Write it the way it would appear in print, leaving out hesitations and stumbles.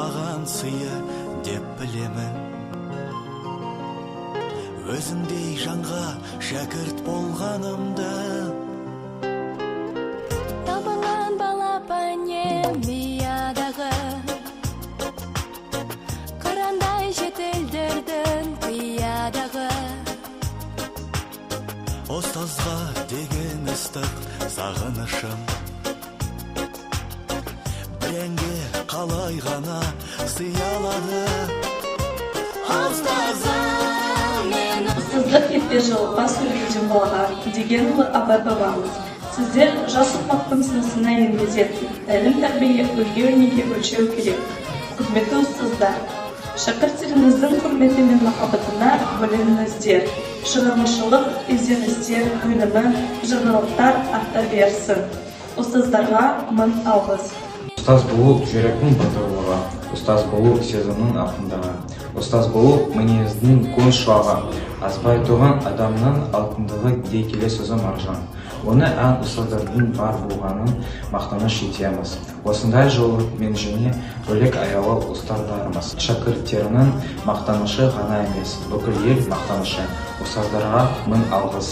маған сыйы деп білемін. Өзіңдей жанға шәкірт болғанымды. Табылған балапанем миядағы, қырандай шетелдердің қиядағы. Ұстазға деген ыстық сағынышым, біренге қалай ғана сыялады. Ұстазым мен Сыздық етпе жыл бас үлгіден болған деген ұлы абай бабамыз. Сіздер жас ұрпақтың сынысына енгізетін тәлім тәрбие үлгі өнеге өлшеу керек. Құрметті ұстаздар, шәкірттеріңіздің құрметі мен махаббатына бөленіңіздер. Шығармашылық ізденістер өнімі, жаңалықтар арта берсін. Ұстаздарға мың алғыс. Ұстаз болу жүректің батырлығы, ұстаз болу сезімнің ақындығы, ұстаз болу мінездің көн шуағы, азбай туған адамның алтындығы дей келе сөзі маржан. Оны ән ұстаздардың бар болғанын мақтаныш етеміз. Осындай жолы мен және бөлек аялы ұстаздарымыз. Шәкірттерінің мақтанышы ғана емес, бүкіл ел мақтанышы. Ұстаздарға мың алғыс.